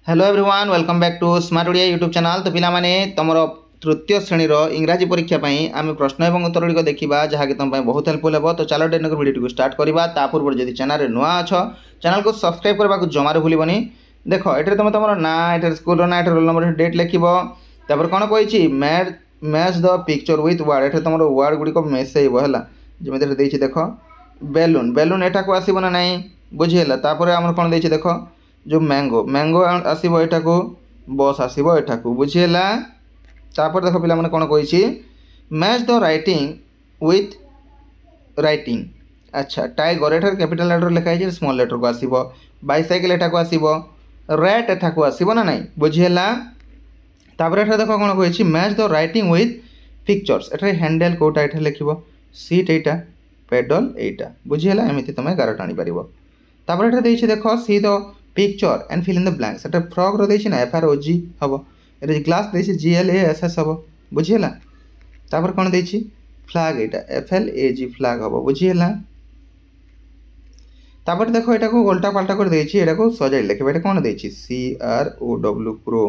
Hello everyone welcome back to smart Odia YouTube channel. तो पिला माने तमरो तृतीय श्रेणी इंग्राजी परीक्षा आम प्रश्न और उत्तर गुड़िक देखा जहाँकि तुम बहुत हेल्पफुल हे। तो चलो डेनक वीडियो स्टार्ट करवा पूर्व जब चैनल नुआ अच्छ चैनल को सब्सक्राइब करने को जमार भूलनी। देख ये तुम तुम ना ये स्कूल ना रोल नंबर डेट लिख कौन कही match the picture with word ये तुम वर्ड गुड़िक मिसेब है जमी देख बेलून बेलून एटा को आसब ना ना बुझीगला। आम कौन देख जो मैंगो मैंगो आसब एटा को बस आसब एटा को बुझीगला। तापर देख पिला माने कौन कही match the writing with writing. अच्छा टाइगर एठार कैपिटल लेटर लिखाई स्मॉल लेटर को आसब बाइसाइकेल एटा को आसब रैट एटा को आसब ना ना बुझीगला। तापर एटा देख कौन कही match the writing with pictures एठार हैंडल कोटा एठा लिख सीट एटा पेडल एटा बुझीगला। एमती तुम 11 आनी पार। तापर एठा देख see the picture and fill in the blanks एटा फ्रॉग रो देछि ना FROG हम ये ग्लास देछि GLASS हम बुझीगला। तापर कौन देछि फ्लैग एटा FLAG फ्लैग हम बुझीगला। तापर देखो एटा को उल्टा पाल्टा कर देछि एटा को सजाई लिखबा एटा कौन देछि CROW क्रो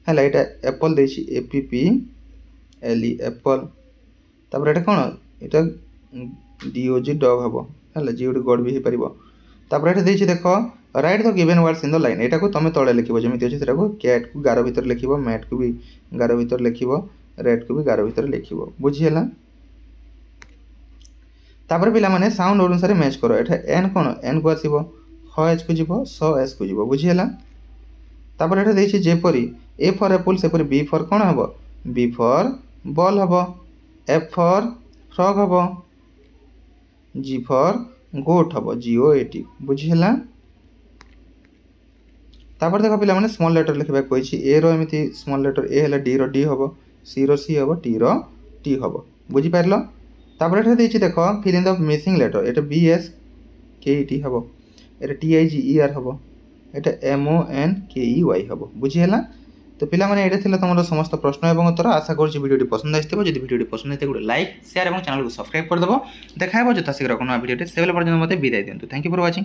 हैला एटा एप्पल देछि APPLE एप्पल। तापर एटा कौन एटा DOG डॉग हम हैला जी गोटे गड भी हो पारिबो। तापर एटा देछि देखो right the given words in the line एटा को तुम तले लिख जमी अच्छे से कैट को गार भर लिख मैट को भी गार भर लिख रेड को भी गार भर लिख बुझीगला। तापर पिला माने साउंड अनुसार मैच करो एटा एन कौन एन को आसब एच को जीव एस को जीव बुझीगला। तापर एटा देछि जेपरी ए फॉर एप्पल सेपरी बी फॉर कौन हम बी फॉर बॉल हम एफ फॉर फ्रॉग हम जी फॉर गोट हम GOAT बुझीगला। तापर देख पिला माने स्मॉल लेटर लिखा कही ए रो एमती स्मॉल लेटर ए है डी रो डी हम सी रो सी हम टी रो टी हम बुझीपार। तापर एटा देछि देख fill in the missing letter एटा BSKET हम एटा TIGER हम एटा MONKEY हम बुझीगला। तो पिला माने एटा थिला तुम समस्त प्रश्न और उत्तर। आशा करुँच वीडियो पसंद आसो जब वीडियो पसंद आते गोटे लाइक शेयर और चैनल को सब्सक्राइब करदेव। देखा जो शीघ्र वीडियो से विदाय दिंतु। Thank you for watching.